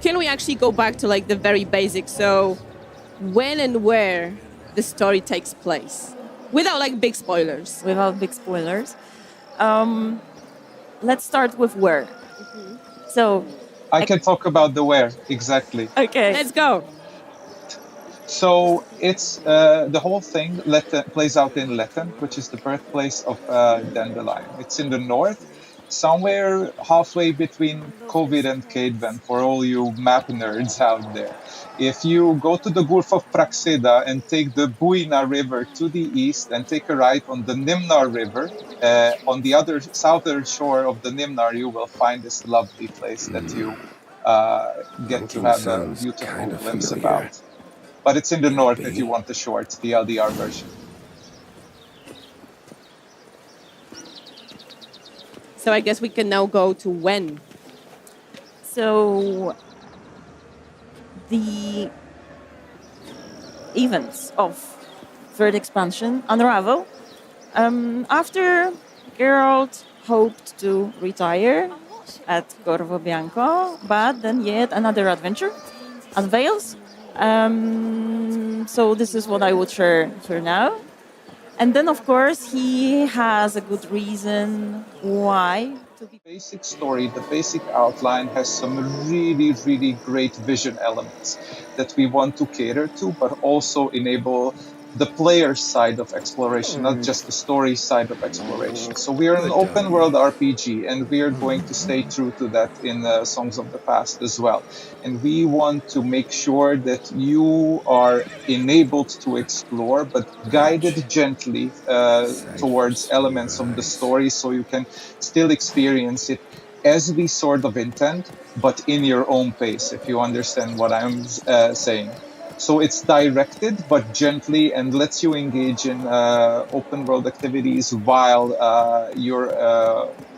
can we actually go back to like the very basics? So when and where the story takes place without like big spoilers. Without big spoilers. Let's start with where. So, I can talk about the where, exactly. okay. Let's go. So it's the whole thing plays out in Letten, which is the birthplace of Dandelion. It's in the north, somewhere halfway between Covid and Cadeven, for all you map nerds out there. If you go to the Gulf of Praxeda and take the Buina River to the east and take a right on the Nimnar River, on the other southern shore of the Nimnar, you will find this lovely place that you get to have a beautiful glimpse about. But it's in the north if you want the short, the LDR version. So I guess we can now go to when. So, the events of third expansion unravel after Geralt hoped to retire at Corvo Bianco, but then yet another adventure unveils. So this is what I would share for now. And then, of course, he has a good reason why. The basic story, the basic outline has some really, really great vision elements that we want to cater to, but also enable the player side of exploration, not just the story side of exploration. So we are an open world RPG, and we are going to stay true to that in Songs of the Past as well. And we want to make sure that you are enabled to explore, but guided gently towards elements of the story so you can still experience it as we sort of intend, but in your own pace, if you understand what I'm saying. So it's directed, but gently, and lets you engage in open world activities while you're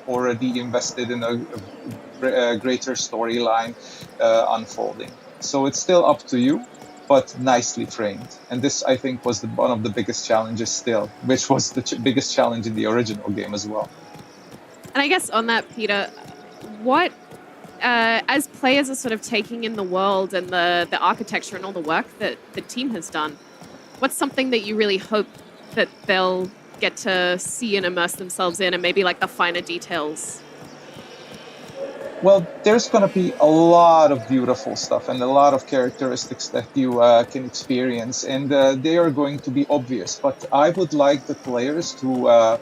already invested in a greater storyline unfolding. So it's still up to you, but nicely framed. And this, I think, was one of the biggest challenges still, which was the biggest challenge in the original game as well. And I guess on that, Peter, what as players are sort of taking in the world and the architecture and all the work that the team has done, what's something that you really hope that they'll get to see and immerse themselves in, and maybe like the finer details? Well, there's going to be a lot of beautiful stuff and a lot of characteristics that you can experience, and they are going to be obvious. But I would like the players to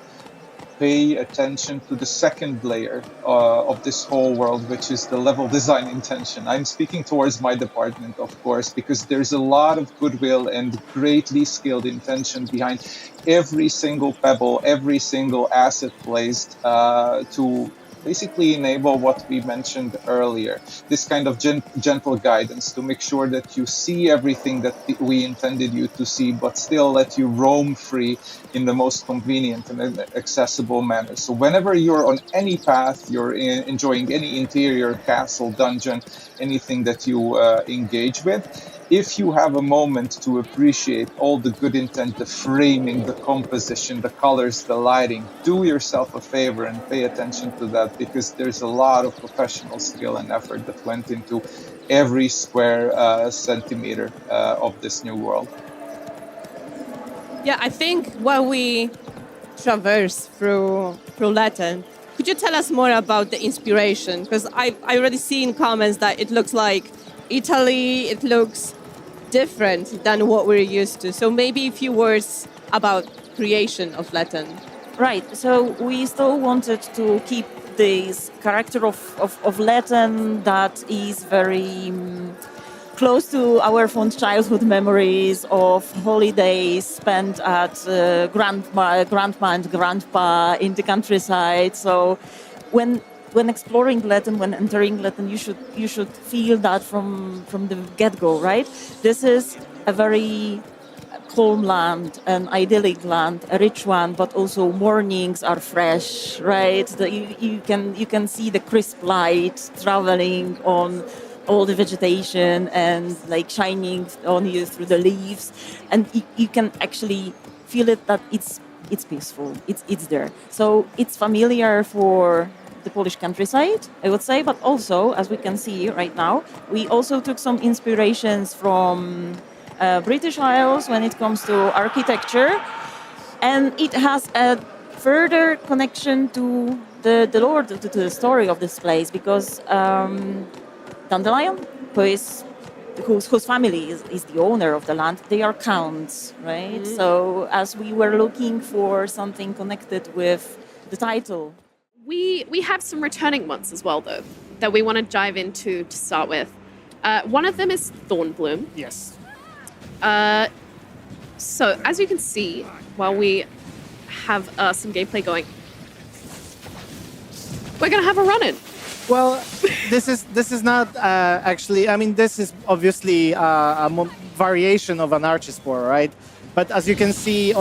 pay attention to the second layer of this whole world, which is the level design intention. I'm speaking towards my department, of course, because there's a lot of goodwill and greatly skilled intention behind every single pebble, every single asset placed to basically enable what we mentioned earlier, this kind of gentle guidance to make sure that you see everything that we intended you to see, but still let you roam free in the most convenient and accessible manner. So whenever you're on any path, you're enjoying any interior castle, dungeon, anything that you engage with, if you have a moment to appreciate all the good intent, the framing, the composition, the colors, the lighting, do yourself a favor and pay attention to that, because there's a lot of professional skill and effort that went into every square centimeter of this new world. Yeah, I think while we traverse through Letten, could you tell us more about the inspiration? Because I already see in comments that it looks like Italy, it looks different than what we're used to. So maybe a few words about creation of Letten. Right, so we still wanted to keep this character of Letten that is very close to our fond childhood memories of holidays spent at grandma and grandpa in the countryside. So when exploring Letten, when entering Letten, you should feel that from the get-go, right? This is a very calm land, an idyllic land, a rich one, but also mornings are fresh, right? You can see the crisp light traveling on all the vegetation and like shining on you through the leaves, and you can actually feel it that it's peaceful, it's there. So it's familiar for the Polish countryside, I would say, but also, as we can see right now, we also took some inspirations from British Isles when it comes to architecture, and it has a further connection to the lore, to the story of this place, because Dandelion, whose family is the owner of the land, they are counts, right? So as we were looking for something connected with the title. We have some returning ones as well, though, that we want to dive into to start with. One of them is Thornbloom. Yes. So, as you can see, while we have some gameplay going, we're going to have a run-in. Well, this is not actually. I mean, this is obviously a variation of an Archispore, right? But as you can see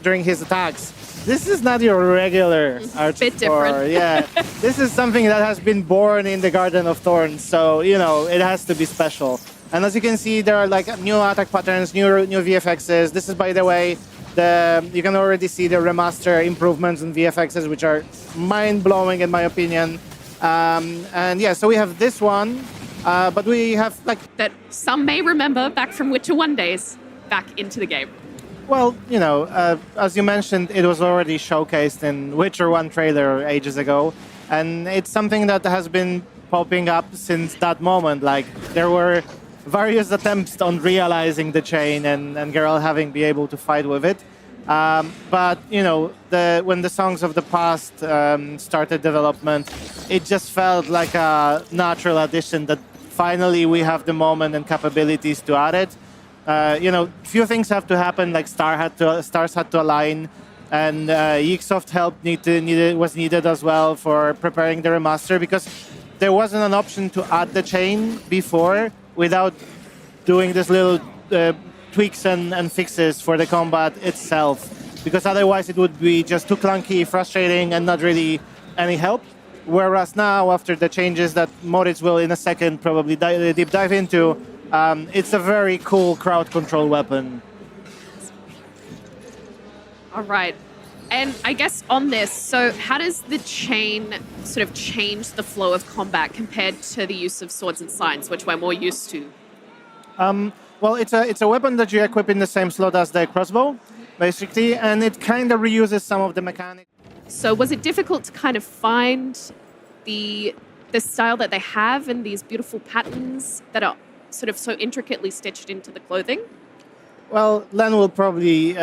during his attacks, this is not your regular Archispore. Bit different. Yeah, this is something that has been born in the Garden of Thorns, so it has to be special. And as you can see, there are like new attack patterns, new VFXs. This is, by the way, you can already see the remaster improvements in VFXs, which are mind-blowing in my opinion. And yeah, so we have this one, but we have like... That some may remember back from Witcher 1 days, back into the game. Well, as you mentioned, it was already showcased in Witcher 1 trailer ages ago, and it's something that has been popping up since that moment. Like, there were various attempts on realizing the chain and Geralt having been able to fight with it. But, when the Songs of the Past started development, it just felt like a natural addition that finally we have the moment and capabilities to add it. Few things have to happen, like stars had to align, and Yigsoft help was needed as well for preparing the remaster, because there wasn't an option to add the chain before without doing this little tweaks and fixes for the combat itself, because otherwise it would be just too clunky, frustrating, and not really any help. Whereas now, after the changes that Moritz will in a second probably deep dive into, it's a very cool crowd control weapon. All right. And I guess on this, so how does the chain sort of change the flow of combat compared to the use of swords and signs, which we're more used to? Well, it's a weapon that you equip in the same slot as the crossbow, basically, and it kind of reuses some of the mechanics. So was it difficult to kind of find the style that they have and these beautiful patterns that are sort of so intricately stitched into the clothing? Well, Len will probably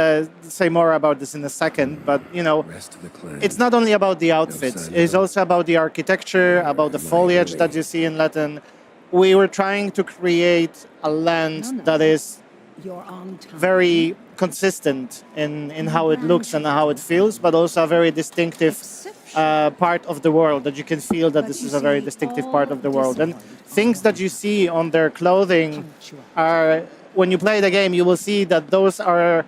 say more about this in a second, but, it's not only about the outfits. It's also about the architecture, about the foliage that you see in Letten. We were trying to create a land that is very consistent in how it looks and how it feels, but also a very distinctive part of the world, that you can feel that this is a very distinctive part of the world. And things that you see on their clothing are, when you play the game, you will see that those are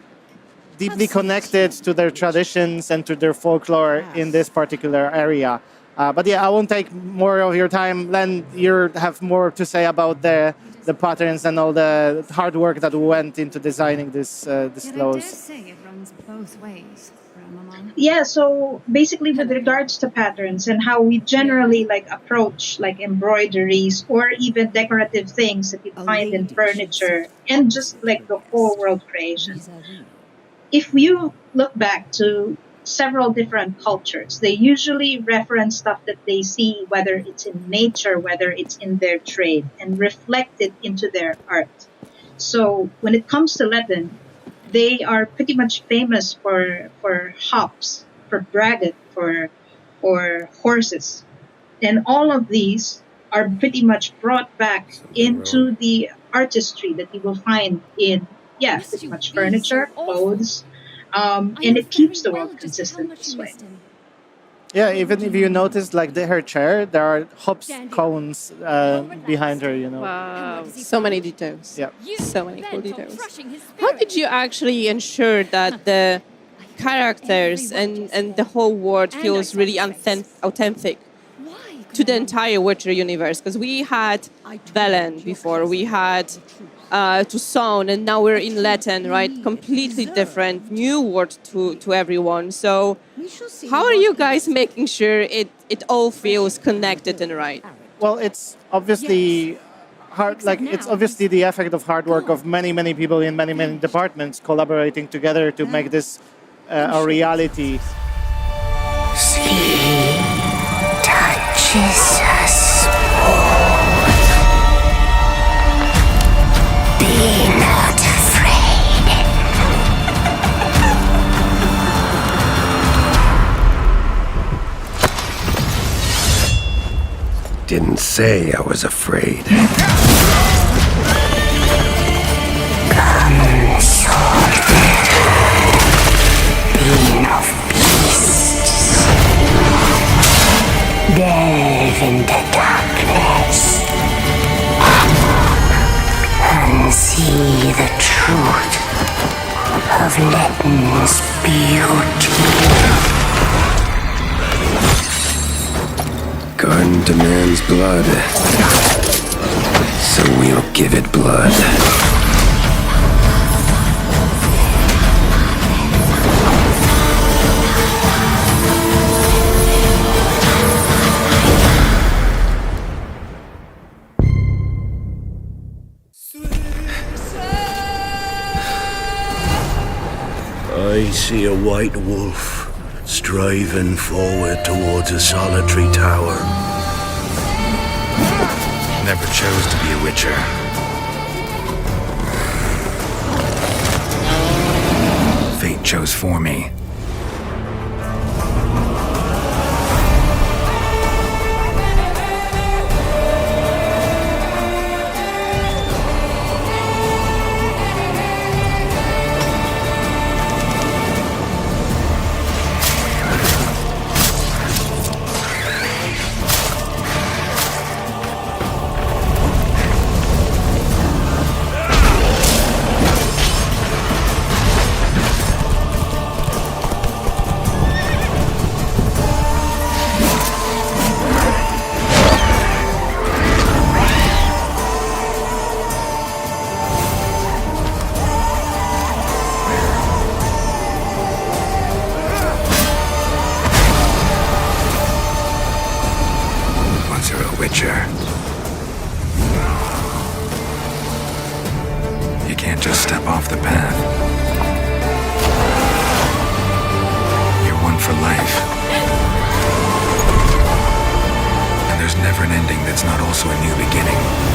deeply connected to their traditions and to their folklore in this particular area. But yeah, I won't take more of your time. Len, you have more to say about the patterns and all the hard work that went into designing this clothes. I dare say it runs both ways. Yeah, so basically with regards to patterns and how we generally approach embroideries or even decorative things that you find in furniture and just the whole world creation. If you look back to several different cultures, they usually reference stuff that they see, whether it's in nature, whether it's in their trade, and reflect it into their art. So when it comes to Letten, they are pretty much famous for hops, for braggot, for horses. And all of these are pretty much brought back into the artistry that you will find in, pretty much furniture, clothes, and it keeps the world consistent this way. Yeah, even if you notice, her chair, there are hops cones behind her, Wow. So many details. Yeah. So many cool details. How did you actually ensure that the characters and the whole world feels really authentic to the entire Witcher universe? Because we had Velen before, we had to Zone, and now we're in Letten, right? Completely different, new world to everyone. So how are you guys making sure it all feels connected and right? Well, it's obviously hard. Like it's obviously the effect of hard work of many people in many departments collaborating together to make this a reality. She touches us be not afraid. Didn't say I was afraid. Come, sword being of beasts. Delve into darkness and see the truth of Letten's beauty. Garden demands blood, so we'll give it blood. I see a white wolf striving forward towards a solitary tower. Never chose to be a witcher. Fate chose for me. You can't just step off the path. You're one for life. And there's never an ending that's not also a new beginning.